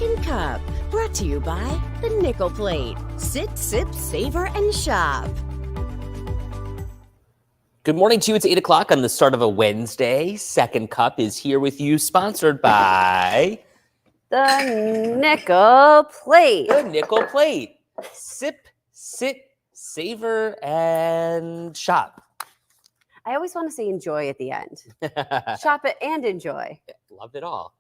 Second Cup, brought to you by the Nickel Plate. Sit, sip, savor, and shop. Good morning to you. It's 8 o'clock on the start of a Wednesday. Second Cup is here with you, sponsored by the Nickel Plate. The Nickel Plate. Sip, sit, savor, and shop. I always want to say enjoy at the end. Shop it and enjoy. Loved it all.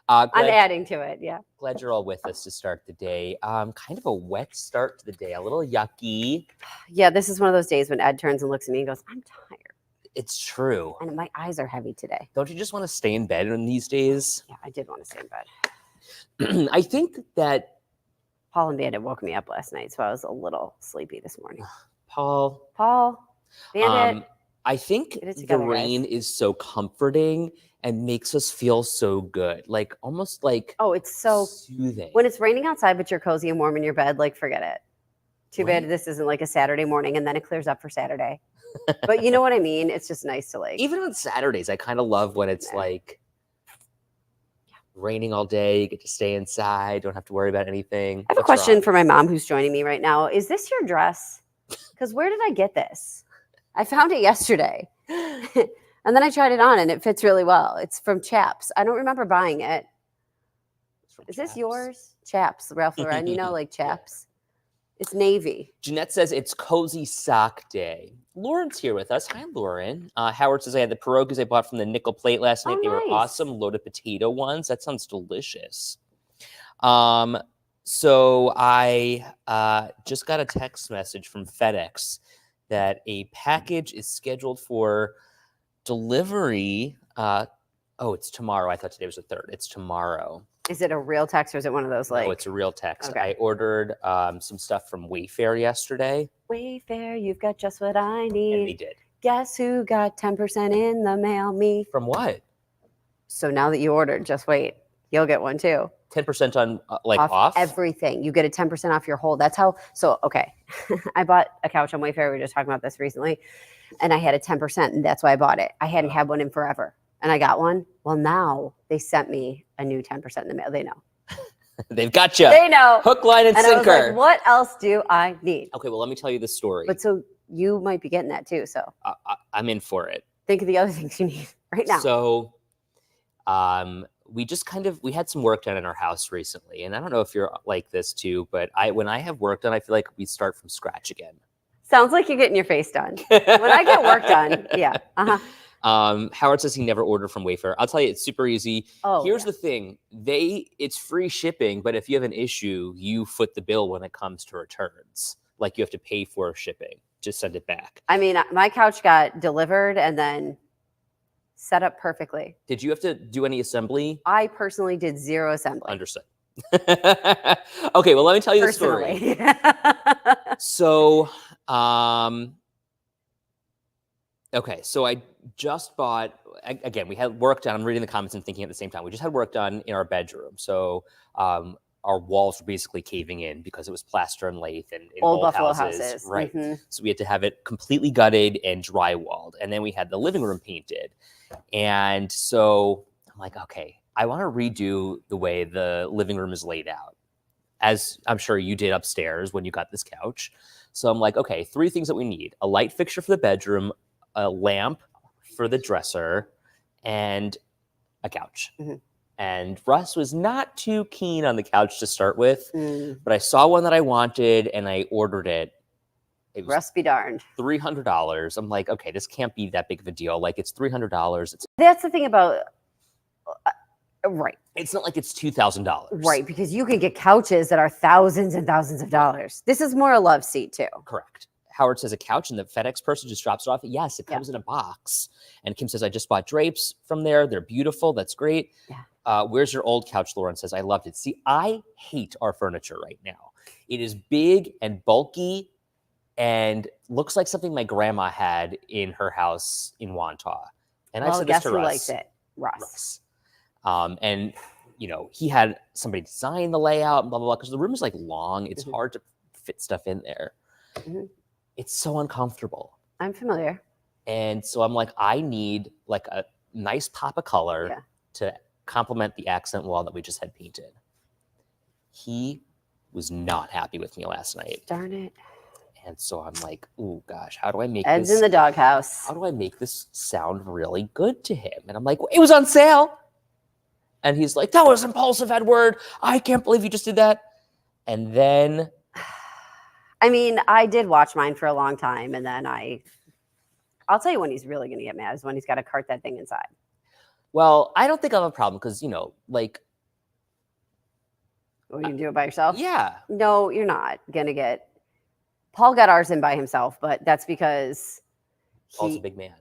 I'm adding to it, yeah. Glad you're all with us to start the day. Kind of a wet start to the day, a little yucky. Yeah, this is one of those days when Ed turns and looks at me and goes, I'm tired. It's true. And my eyes are heavy today. Don't you just want to stay in bed in these days? Yeah, I did want to stay in bed. I think that Paul and Bandit woke me up last night, so I was a little sleepy this morning. Paul, Bandit. I think the rain is so comforting and makes us feel so good. Like almost like it's so soothing. When it's raining outside, but you're cozy and warm in your bed, like forget it. Too bad this isn't like a Saturday morning and then it clears up for Saturday. But you know what I mean? It's just nice to like. Even on Saturdays, I kind of love when it's like raining all day. You get to stay inside. Don't have to worry about anything. I have a question for my mom who's joining me right now. Is this your dress? Because where did I get this? I found it yesterday. And then I tried it on and it fits really well. It's from Chaps. I don't remember buying it. Is this yours? Chaps, Ralph Lauren. You know, like Chaps. It's navy. Jeanette says it's cozy sock day. Lauren's here with us. Hi, Lauren. Howard says I had the pierogies I bought from the Nickel Plate last night. They were awesome. Loaded potato ones. That sounds delicious. So I just got a text message from FedEx that a package is scheduled for delivery. It's tomorrow. I thought today was the 3rd. It's tomorrow. Is it a real text or is it one of those like? No, it's a real text. Okay. I ordered some stuff from Wayfair yesterday. Wayfair, you've got just what I need. And they did. Guess who got 10% in the mail? Me. From what? So now that you ordered, just wait. You'll get one too. 10% on off? Everything. You get a 10% off your whole. That's how. So, okay. I bought a couch on Wayfair. We were just talking about this recently. And I had a 10%, and that's why I bought it. I hadn't had one in forever. And I got one. Well, now they sent me a new 10% in the mail. They know. They've got you. They know. Hook, line, and sinker. I was like, what else do I need? Okay, well, let me tell you the story. But so you might be getting that too. So I'm in for it. Think of the other things you need right now. So we had some work done in our house recently. And I don't know if you're like this too, but when I have work done, I feel like we start from scratch again. Sounds like you're getting your face done. When I get work done, yeah. Howard says he never ordered from Wayfair. I'll tell you, it's super easy. Here's the thing. It's free shipping, but if you have an issue, you foot the bill when it comes to returns. Like you have to pay for shipping. Just send it back. I mean, my couch got delivered and then set up perfectly. Did you have to do any assembly? I personally did zero assembly. Understood. Okay, well, let me tell you the story. So, so I just bought, again, we had work done. I'm reading the comments and thinking at the same time. We just had work done in our bedroom. So our walls were basically caving in because it was plaster and lath and in old Buffalo houses. Right. Mm-hmm. So we had to have it completely gutted and drywalled. And then we had the living room painted. And so I'm like, okay, I want to redo the way the living room is laid out, as I'm sure you did upstairs when you got this couch. So I'm like, okay, 3 things that we need: a light fixture for the bedroom, a lamp for the dresser, and a couch. Mm-hmm. And Russ was not too keen on the couch to start with, but I saw one that I wanted and I ordered it. It was Russ be darned. $300. I'm like, okay, this can't be that big of a deal. Like, it's $300. That's the thing about, right. It's not like it's $2,000. Right, because you can get couches that are thousands and thousands of dollars. This is more a love seat too. Correct. Howard says a couch and the FedEx person just drops it off. Yes, it comes in a box. And Kim says, I just bought drapes from there. They're beautiful. That's great. Yeah. Where's your old couch? Lauren says, I loved it. See, I hate our furniture right now. It is big and bulky and looks like something my grandma had in her house in Wantagh. And I said this to Russ. Who likes it? Russ. And, he had somebody design the layout, blah, blah, blah, because the room is like long. It's hard to fit stuff in there. Mm-hmm. It's so uncomfortable. I'm familiar. And so I'm like, I need like a nice pop of color to complement the accent wall that we just had painted. he was not happy with me last night. Darn it. And so I'm like, oh gosh, how do I make Ed's this? in the doghouse. How do I make this sound really good to him? And I'm like, it was on sale. And he's like, that was impulsive, Edward. I can't believe you just did that. And then I mean, I did watch mine for a long time, and then I'll tell you when he's really going to get mad is when he's got to cart that thing inside. well, I don't think I'll have a problem because, like, What, you can do it by yourself? yeah. No, you're not going to get. Paul got ours in by himself, but that's because Paul's a big man.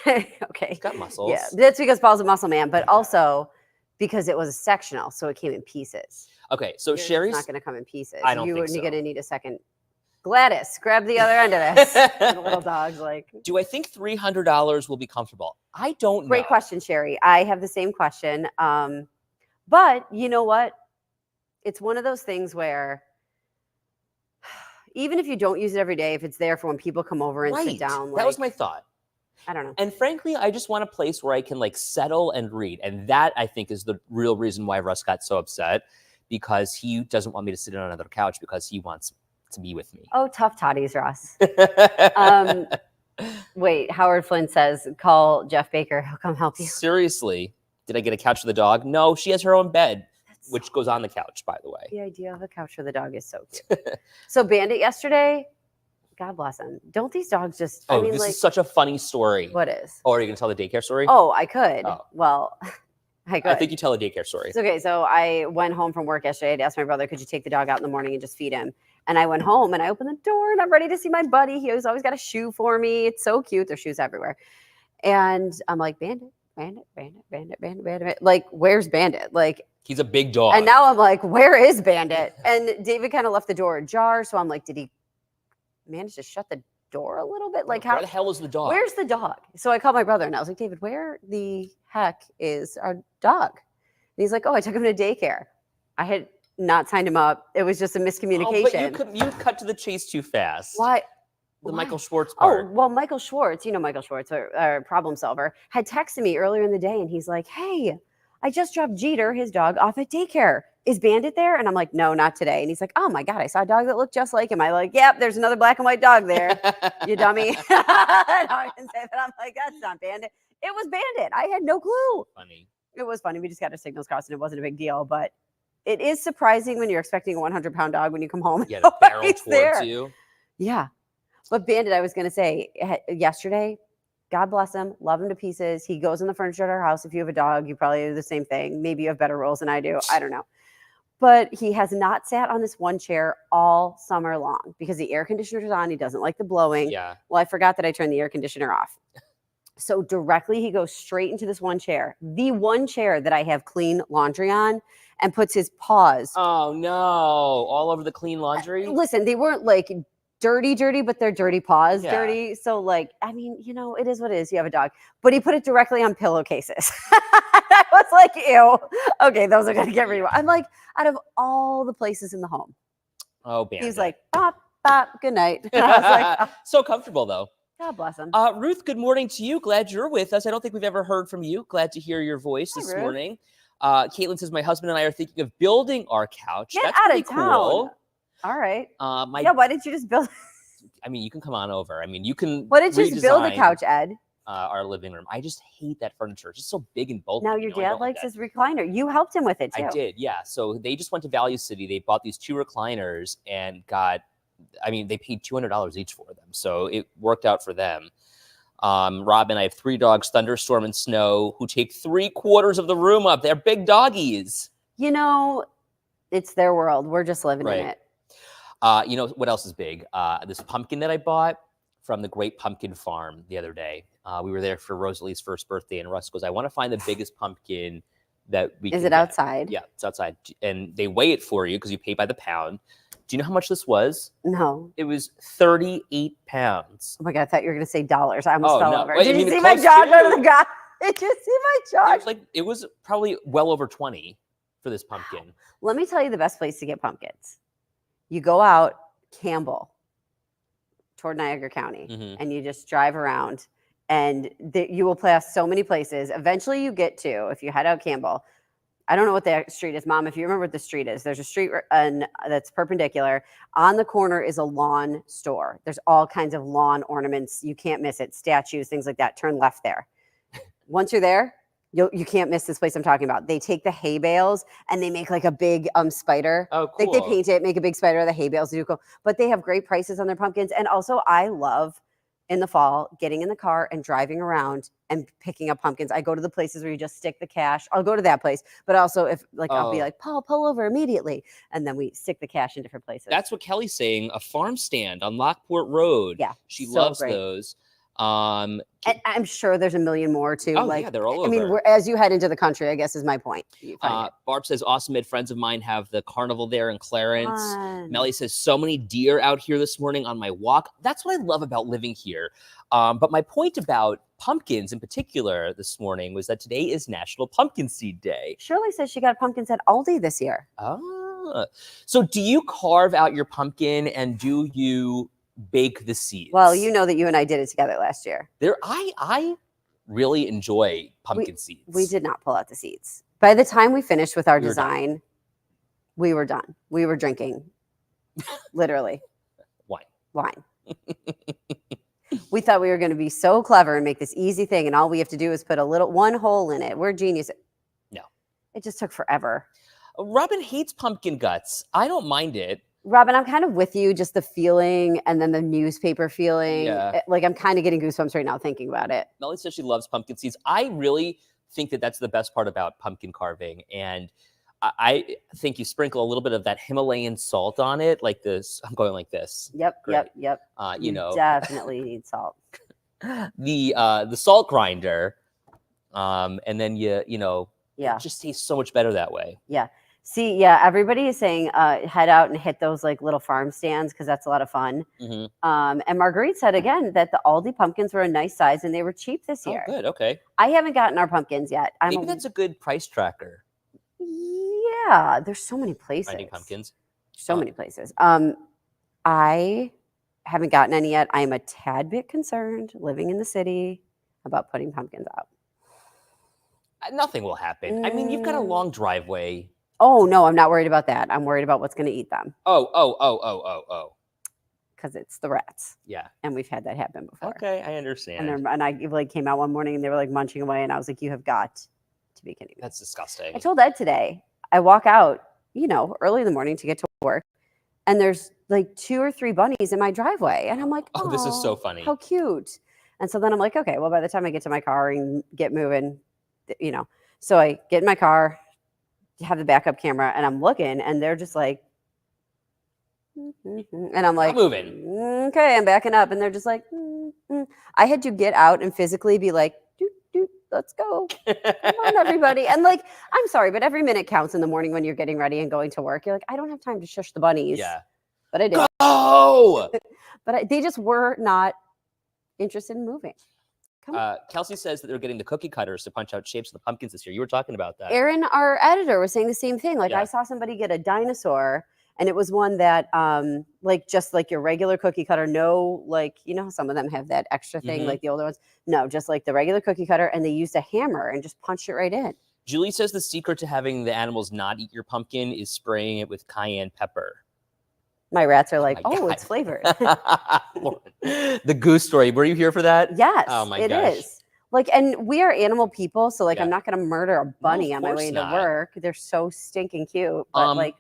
Okay. He's got muscles. Yeah, that's because Paul's a muscle man, but also because it was a sectional, so it came in pieces. Okay, so Yours is Sherry's not going to come in pieces. I don't think You're so. going to need a second. Gladys, grab the other end of this. The little dog's like. Do I think $300 will be comfortable? I don't know. Great question, Sherry. I have the same question. But you know what? It's one of those things where even if you don't use it every day, if it's there for when people come over and sit down, that was my thought. I don't know. And frankly, I just want a place where I can like settle and read. And that I think is the real reason why Russ got so upset, because he doesn't want me to sit on another couch because he wants to be with me. Oh, tough toddies, Ross. Wait, Howard Flynn says, call Jeff Baker. He'll come help you. Seriously, did I get a couch for the dog? No, she has her own bed, That's which so goes on the couch, by the way. The idea of a couch for the dog is so cute. So Bandit yesterday, God bless him. Don't these dogs just, Oh, I mean, this like, is such a funny story. what is? Oh, are you going to tell the daycare story? Oh, I could. Oh. Well, I could. I think you tell a daycare story. It's okay. So I went home from work yesterday. I'd asked my brother, could you take the dog out in the morning and just feed him? And I went home and I opened the door and I'm ready to see my buddy. He always got a shoe for me. It's so cute. There's shoes everywhere. And I'm like, Bandit, Bandit, Bandit, Bandit, Bandit, Bandit. Like, where's Bandit? Like, He's a big dog. and now I'm like, where is Bandit? And David kind of left the door ajar. So I'm like, did he manage to shut the door a little bit? Like, where how? the hell is the dog? Where's the dog? So I called my brother and I was like, David, where the heck is our dog? And he's like, oh, I took him to daycare. I had not signed him up. It was just a Oh, miscommunication. but you cut to the chase too fast. Why? The Why? Michael Schwartz Oh, part. well, Michael Schwartz, Michael Schwartz, our problem solver, had texted me earlier in the day and he's like, hey, I just dropped Jeter, his dog, off at daycare. Is Bandit there? And I'm like, no, not today. And he's like, oh my God, I saw a dog that looked just like him. I like, yep, there's another black and white dog there. You dummy. No, I didn't say that. I'm like, that's not Bandit. It was Bandit. I had no clue. Funny. It was funny. We just got our signals crossed and it wasn't a big deal. But it is surprising when you're expecting a 100-pound dog when you come home. Yeah, the barrel nobody's towards there. you. Yeah. But Bandit, I was going to say yesterday, God bless him, love him to pieces. He goes in the furniture at our house. If you have a dog, you probably do the same thing. Maybe you have better rules than I do. I don't know. But he has not sat on this one chair all summer long because the air conditioner's on. He doesn't like the blowing. Yeah. Well, I forgot that I turned the air conditioner off. So directly he goes straight into this one chair, the one chair that I have clean laundry on, and puts his paws. Oh no! All over the clean laundry. Listen, they weren't like dirty, but they're dirty paws Yeah. dirty. So like, I mean, it is what it is. You have a dog, but he put it directly on pillowcases. I was like, ew. Okay, those are gonna get removed. I'm like, out of all the places in the home, Oh, Bandit. he's like, bop, bop, good night. I was like, oh, so comfortable though. God bless him. Ruth, good morning to you. Glad you're with us. I don't think we've ever heard from you. Glad to hear your voice Hi, this Ruth. morning. Caitlin says my husband and I are thinking of building our couch. Get That's out pretty of town. cool. All right. My, Yeah, why didn't you just build? I mean, you can come on over. I mean, you can. Why didn't you just build a redesign, couch, Ed? Our living room. I just hate that furniture. It's just so big and bulky. Now you your know, I dad don't like likes that. his recliner. You helped him with it too. I did, yeah. So they just went to Value City. They bought these 2 recliners and they paid $200 each for them. So it worked out for them. Rob and I have 3 dogs, Thunderstorm and Snow, who take 3/4 of the room up. They're big doggies. It's their world. We're just living in Right. it. You know what else is big? This pumpkin that I bought from the Great Pumpkin Farm the other day. We were there for Rosalie's first birthday, and Russ goes, I want to find the biggest pumpkin that we can Is it get." outside? Yeah, it's outside. And they weigh it for you because you pay by the pound. Do you know how much this was? No. It was 38 pounds. Oh my God, I thought you were going to say dollars. I almost Oh, fell no. over. Wait, Did you you mean see my close jaw go to to? the ground? Did you see my jaw? It was probably well over 20 for this pumpkin. Let me tell you the best place to get pumpkins. You go out Campbell toward Niagara County Mhm. and you just drive around and you will pass so many places. Eventually you get to, if you head out Campbell, I don't know what the street is, Mom. If you remember what the street is, there's a street that's perpendicular. On the corner is a lawn store. There's all kinds of lawn ornaments. You can't miss it. Statues, things like that. Turn left there. Once you're there, you can't miss this place I'm talking about. They take the hay bales and they make like a big spider. Oh, Like cool. they paint it, make a big spider of the hay bales. Cool. But they have great prices on their pumpkins. And also, I love in the fall getting in the car and driving around and picking up pumpkins. I go to the places where you just stick the cash. I'll go to that place. But also, if like I'll be Oh. like, Paul, pull over immediately, and then we stick the cash in different places. That's what Kelly's saying. A farm stand on Lockport Road. Yeah, She so loves great. those. And I'm sure there's a million more too. Oh, like, yeah, they're all over. I mean, as you head into the country, I guess is my point. You find it Barb says, awesome. Med friends of mine have the carnival there in Clarence. fun. Melly says, so many deer out here this morning on my walk. That's what I love about living here. But my point about pumpkins in particular this morning was that today is National Pumpkin Seed Day. Shirley says she got pumpkins at Aldi this year. So do you carve out your pumpkin and do you bake the seeds? Well, you know that you and I did it together last year. I really enjoy pumpkin seeds. We did not pull out the seeds. By the time we finished with our We were done. design, we were done. We were drinking, literally, wine. We thought we were going to be so clever and make this easy thing, and all we have to do is put one hole in it. We're genius. No. It just took forever. Robin hates pumpkin guts. I don't mind it. Robin, I'm kind of with you, just the feeling and then the newspaper feeling. Yeah. Like I'm kind of getting goosebumps right now thinking about it. Melly says she loves pumpkin seeds. I really think that that's the best part about pumpkin carving. And I think you sprinkle a little bit of that Himalayan salt on it, like this. I'm going like this. Yep. You You know, definitely need salt. the salt grinder, and then you know, Yeah. it just tastes so much better that way. See, yeah, everybody is saying head out and hit those like little farm stands because that's a lot of fun. Mhm. And Marguerite said again that the Aldi pumpkins were a nice size and they were cheap this Oh, year. good. Okay. I haven't gotten our pumpkins yet. Maybe that's a good price tracker. Yeah, there's so many places. Finding pumpkins. So many places. I haven't gotten any yet. I am a tad bit concerned living in the city about putting pumpkins out. Nothing will happen. I mean, you've got a Mm. long driveway. Oh no, I'm not worried about that. I'm worried about what's going to eat them Oh. because it's the rats, Yeah. and we've had that happen before. Okay, I understand. And I like came out one morning and they were like munching away, and I was like, "You have got to be kidding me!" That's disgusting. I told Ed today. I walk out, early in the morning to get to work, and there's like 2 or 3 bunnies in my driveway, and I'm like, Oh, this is "Aw, so funny. How cute!" And so then I'm like, "Okay, well, by the time I get to my car and get moving, so I get in my car, have the backup camera, and I'm looking, and they're just like." And I'm like, moving. Okay, I'm backing up, and they're just like, I had to get out and physically be like, doot, doot, let's go. Come on, everybody. And like, I'm sorry, but every minute counts in the morning when you're getting ready and going to work. You're like, I don't have time to shush the bunnies. Yeah. But I did. Oh! But they just were not interested in moving. Come on. Kelsey says that they're getting the cookie cutters to punch out shapes of the pumpkins this year. You were talking about that. Aaron, our editor, was saying the same thing. Like, Yeah. I saw somebody get a dinosaur, and it was one that, just like your regular cookie cutter, no, like, some of them have that extra thing, Mhm. like the older ones. No, just like the regular cookie cutter, and they used a hammer and just punched it right in. Julie says the secret to having the animals not eat your pumpkin is spraying it with cayenne pepper. My rats are like, my oh, God. it's flavored. The goose story. Were you here for that? Yes, Oh my it gosh. is. Like, and we are animal people, so like, Yeah. I'm not going to murder a bunny of on my course way into not. work. They're so stinking cute. But like,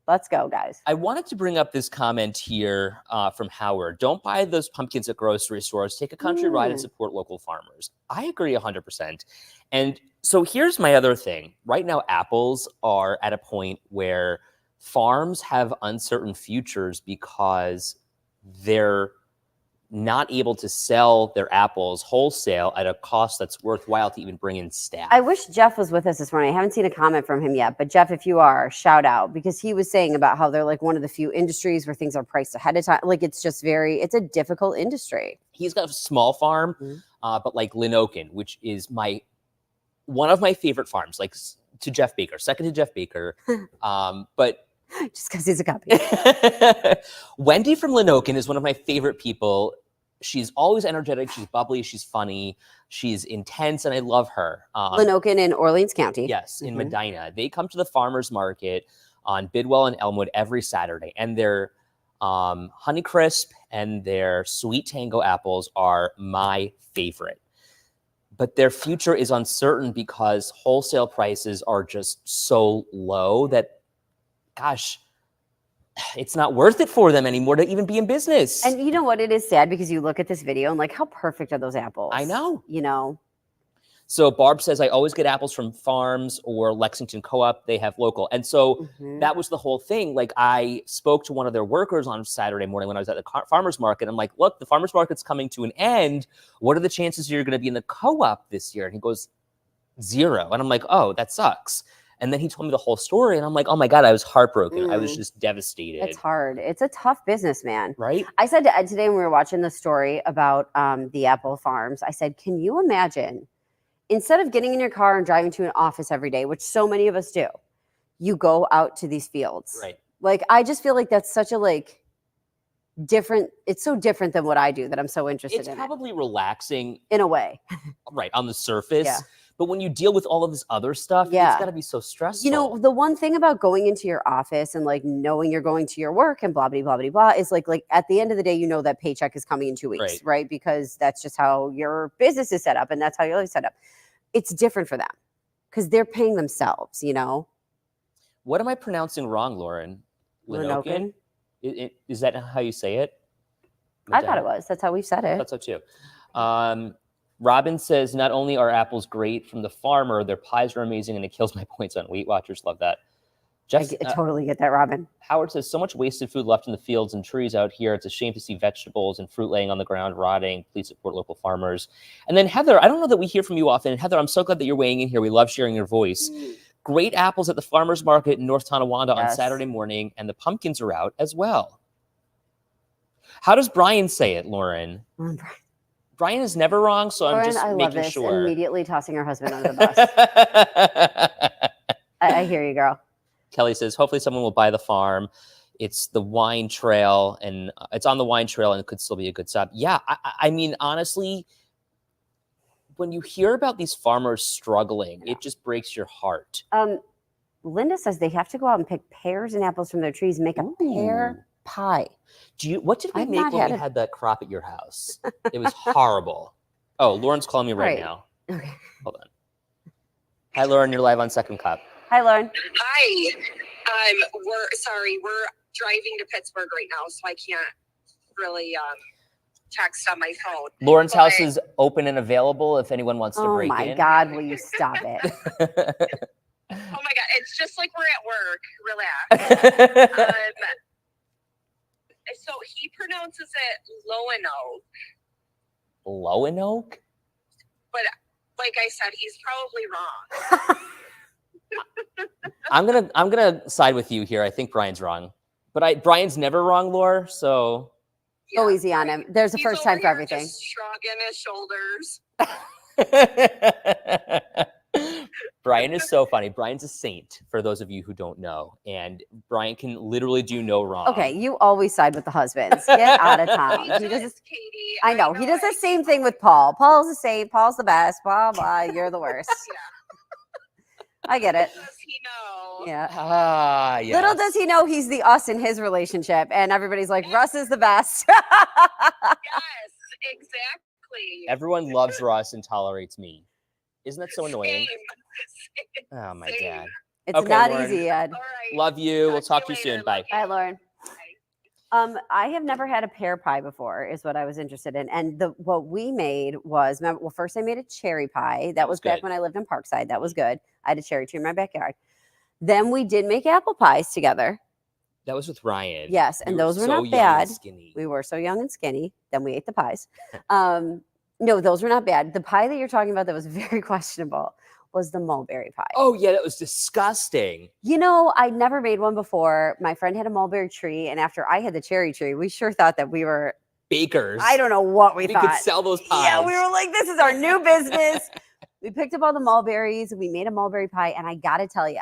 let's go, guys. I wanted to bring up this comment here from Howard. Don't buy those pumpkins at grocery stores. Take a country ride and support local farmers. I agree 100%. And so here's my other thing. Right now, apples are at a point where farms have uncertain futures because they're not able to sell their apples wholesale at a cost that's worthwhile to even bring in staff. I wish Jeff was with us this morning. I haven't seen a comment from him yet, but Jeff, if you are, shout out, because he was saying about how they're like one of the few industries where things are priced ahead of time. Like, it's a difficult industry. He's got a small farm, but like Linoken, which is one of my favorite farms, like to Jeff Baker, second to Jeff Baker. But Just because he's a copy. Wendy from Linoken is one of my favorite people. she's always energetic. She's bubbly. She's funny. She's intense, and I love her. Lenoken in Orleans County. Yes, in Mhm. Medina. They come to the farmers market on Bidwell and Elmwood every Saturday, and their Honeycrisp and their Sweet Tango apples are my favorite. But their future is uncertain because wholesale prices are just so low that, gosh, it's not worth it for them anymore to even be in business. And you know what? It is sad because you look at this video and like, how perfect are those apples? I know. You know? So Barb says, I always get apples from farms or Lexington Co-op. They have local. And so that was the whole thing. Like, I spoke to one of their workers on Saturday morning when I was at the farmer's market. I'm like, look, the farmer's market's coming to an end. What are the chances you're going to be in the co-op this year? And he goes, 0. And I'm like, oh, that sucks. And then he told me the whole story. And I'm like, oh my God, I was heartbroken. I was just devastated. It's hard. It's a tough business, man. Right? I said to Ed today when we were watching the story about the apple farms, I said, can you imagine, instead of getting in your car and driving to an office every day, which so many of us do, you go out to these fields. Right. Like, I just feel like that's such a different, it's so different than what I do that I'm so interested It's in probably relaxing, in a way. right, on the surface. Yeah. But when you deal with all of this other stuff, Yeah. it's got to be so stressful. You know, the one thing about going into your office and like knowing you're going to your work and blah, blah, blah, blah, blah, is like at the end of the day, you know that paycheck is coming in 2 weeks, right? Because that's just how your business is set up and that's how your life is set up. It's different for them because they're paying themselves, you know? What am I pronouncing wrong, Lauren? Lenoken? Is that how you say it? I thought it was. That's how we've said I it. thought so too. Robin says, not only are apples great from the farmer, their pies are amazing, and it kills my points on Weight Watchers. Love that. I totally get that, Robin. Howard says, so much wasted food left in the fields and trees out here. It's a shame to see vegetables and fruit laying on the ground, rotting. Please support local farmers. And then Heather, I don't know that we hear from you often. Heather, I'm so glad that you're weighing in here. We love sharing your voice. Great apples at the farmer's market in North Tonawanda on Saturday morning, and the pumpkins are out as well. How does Brian say it, Lauren? Brian is never wrong, so Lauren, I'm just I making love this. sure. Immediately tossing her husband under the bus. I hear you, girl. Kelly says, hopefully someone will buy the farm. It's the wine trail, and it's on the wine trail, and it could still be a good stop. Yeah, I mean, honestly, when you hear about these farmers struggling, it just breaks your heart. Linda says they have to go out and pick pears and apples from their trees and make a pear pie. What did we I've make not when had we it. had that crop at your house? It was horrible. Oh, Lauren's calling me right now. Okay. Hold on. Hi, Lauren. You're live on Second Cup. Hi, Lauren. Hi. We're driving to Pittsburgh right now, so I can't really text on my phone. Lauren's house is open and available if anyone wants to break in. Oh my God, will you stop it? Oh my God, it's just like we're at work. Relax. So he pronounces it Loenoke. Loenoke? But like I said, he's probably wrong. I'm gonna side with you here. I think Brian's wrong, but Brian's never wrong, Laura. So Go easy on him. There's a He's first over time for here everything. Just shrugging his shoulders. Brian is so funny. Brian's a saint, for those of you who don't know, and Brian can literally do no wrong. Okay, you always side with the husbands. Get out of town. He He does this, Katie. I know. He does the same thing with Paul. Paul's the saint. Paul's the best. Blah, blah. You're the worst. I get it. Does he know? Yeah. Ah, yes. Little does he know he's the us in his relationship, and everybody's like, Russ is the best. Yes, exactly. Everyone loves Russ and tolerates me. Isn't that so annoying? Same. Oh my Same. God. It's Okay, not Lauren. easy, Ed. All right. Love you. We'll talk to you later. soon. Bye. Love you. Hi, Lauren. Bye. I have never had a pear pie before, is what I was interested in. And what we made was, first I made a cherry pie. That was back good. when I lived in Parkside. That was good. I had a cherry tree in my backyard. Then we did make apple pies together. That was with Ryan. Yes, and those were so not young bad. and skinny. We were so young and skinny. Then we ate the pies. No, those were not bad. The pie that you're talking about that was very questionable was the mulberry pie. Oh yeah, that was disgusting. You know, I'd never made one before. My friend had a mulberry tree, and after I had the cherry tree, we sure thought that we were Bakers. I don't know what we We thought. could sell those pies. Yeah, we were like, this is our new business. We picked up all the mulberries. We made a mulberry pie, and I got to tell you,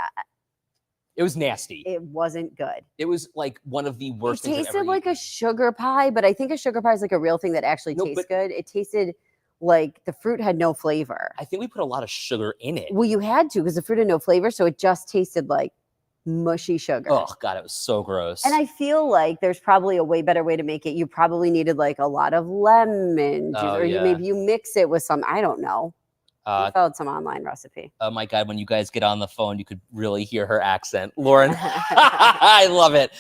It was nasty. It wasn't good. It was like one of the worst It things I've tasted ever like a eaten. sugar pie, but I think a sugar pie is like a real thing that actually No, tastes but- good. It tasted like the fruit had no flavor. I think we put a lot of sugar in it. Well, you had to because the fruit had no flavor, so it just tasted like mushy sugar. Oh God, it was so gross. And I feel like there's probably a way better way to make it. You probably needed like a lot of lemon juice, Oh, or yeah. maybe you mix it with some. I don't know. I followed some online recipe. Oh my God, when you guys get on the phone, you could really hear her accent. Lauren, I love it.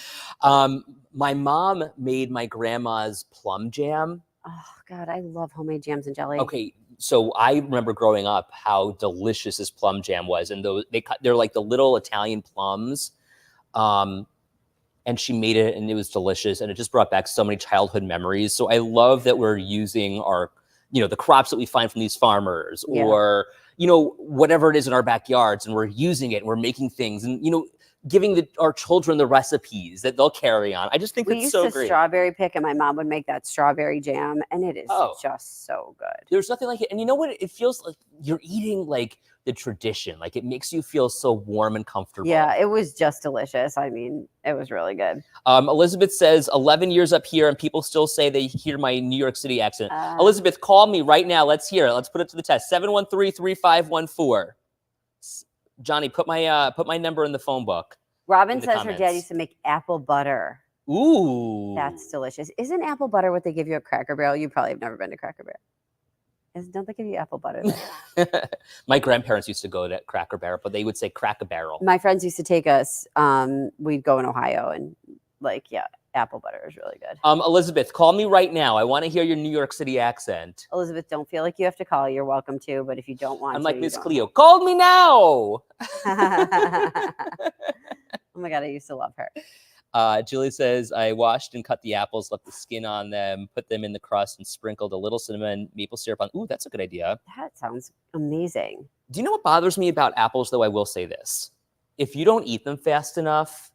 My mom made my grandma's plum jam. Oh God, I love homemade jams and jelly. Okay, so I remember growing up how delicious this plum jam was, and they're like the little Italian plums. And she made it, and it was delicious, and it just brought back so many childhood memories. So I love that we're using our, the crops that we find from these farmers, Yeah. or whatever it is in our backyards, and we're using it, and we're making things, and giving our children the recipes that they'll carry on. I just think We it's used so to great. strawberry pick, and my mom would make that strawberry jam, and it is Oh. just so good. There's nothing like it, and you know what? It feels like you're eating like the tradition. Like it makes you feel so warm and comfortable. Yeah, it was just delicious. I mean, it was really good. Elizabeth says 11 years up here, and people still say they hear my New York City accent. Uh, Elizabeth, call me right now. Let's hear it. Let's put it to the test. 713-3514. Johnny, put my number in the phone book. Robin in the says her dad comments. used to make apple butter. Ooh. That's delicious. Isn't apple butter what they give you at Cracker Barrel? You probably have never been to Cracker Barrel. Don't they give you apple butter there? My grandparents used to go to Cracker Barrel, but they would say Cracker Barrel. My friends used to take us. We'd go in Ohio, and apple butter is really good. Elizabeth, call me right now. I want to hear your New York City accent. Elizabeth, don't feel like you have to call. You're welcome to, but if you don't want I'm to, like you Miss don't. Cleo. Call me now. Oh my God, I used to love her. Julie says, I washed and cut the apples, left the skin on them, put them in the crust, and sprinkled a little cinnamon maple syrup on. Ooh, that's a good idea. That sounds amazing. Do you know what bothers me about apples, though? I will say this. If you don't eat them fast enough,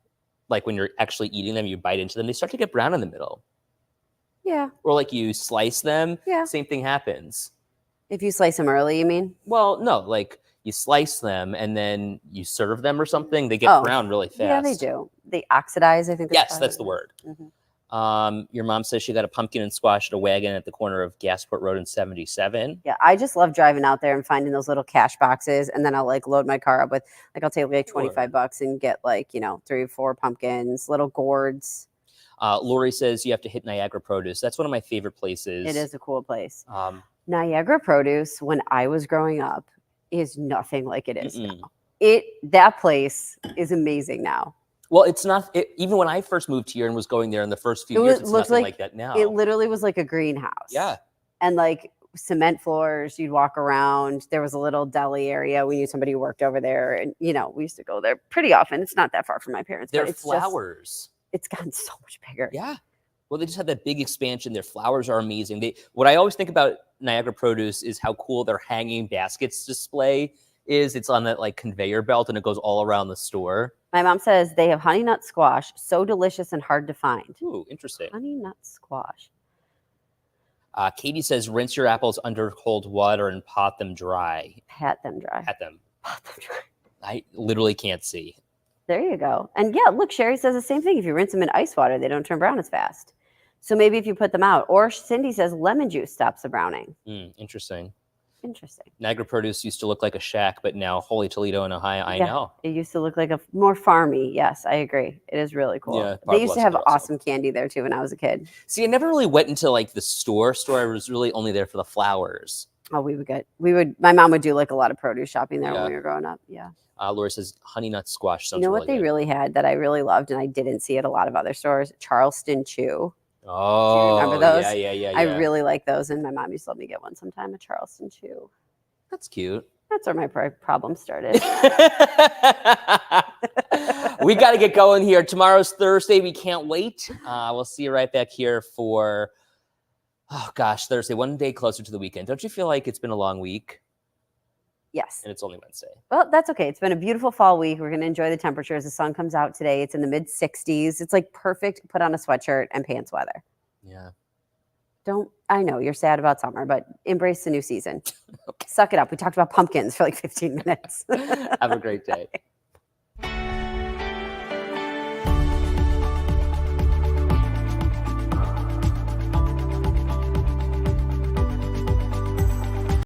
like when you're actually eating them, you bite into them, they start to get brown in the middle. Yeah, Or like you slice them, yeah. same thing happens. If you slice them early, you mean? Well, no, like you slice them and then you serve them or something, they get Oh, brown really fast. Yeah, they do. They oxidize, I think. Yes, probably that's the what word. it is. Mhm. Your mom says she got a pumpkin and squash at a wagon at the corner of Gasport Road and 77. Yeah, I just love driving out there and finding those little cash boxes, and then I'll like load my car up with I'll take like Sure. $25 and get like 3 or 4 pumpkins, little gourds. Lori says you have to hit Niagara Produce. That's one of my favorite places. It is a cool place. Um, Niagara Produce, when I was growing up, is nothing like it is mm-mm. now. That place is amazing now. Well, it's not. Even when I first moved here and was going there in the first few years, it's looked nothing like- like that now. It literally was like a greenhouse. Yeah. And like cement floors, you'd walk around. There was a little deli area. We knew somebody who worked over there, and we used to go there pretty often. It's not that far from my parents. Their but it's flowers. It's gotten so much bigger. Yeah. Well, they just had that big expansion. Their flowers are amazing. What I always think about Niagara Produce is how cool their hanging baskets display is. It's on that like conveyor belt and it goes all around the store. My mom says they have honey nut squash, so delicious and hard to find. Ooh, interesting. Honey nut squash. Katie says rinse your apples under cold water and pot them dry. Pat them dry. Pat them. Pat them dry. I literally can't see. There you go. And yeah, look, Sherry says the same thing. If you rinse them in ice water, they don't turn brown as fast. So maybe if you put them out. Or Cindy says lemon juice stops the browning. Interesting. Interesting. Niagara Produce used to look like a shack, but now Holy Toledo in Ohio, I Yeah. know. It used to look like a more farmy. Yes, I agree. It is really cool. Yeah, They used to Barb have loves it also. awesome candy there too when I was a kid. See, I never really went into like the store. I was really only there for the flowers. Oh, my mom would do like a lot of produce shopping there Yeah. when we were growing up. Yeah. Laura says honey nut squash. Sounds You know what they good. really had that I really loved and I didn't see at a lot of other stores? Charleston Chew. Oh, remember those? Yeah. I really like those, and my mom used to let me get one sometime, a Charleston Chew. That's cute. That's where my problem started. We got to get going here. Tomorrow's Thursday. We can't wait. We'll see you right back here for, Thursday, one day closer to the weekend. Don't you feel like it's been a long week? Yes. And it's only Wednesday. Well, that's okay. It's been a beautiful fall week. We're going to enjoy the temperatures. The sun comes out today. It's in the mid 60s. It's like perfect. Put on a sweatshirt and pants weather. Yeah. I know you're sad about summer, but embrace the new season. Suck it up. We talked about pumpkins for like 15 minutes. Have a great day.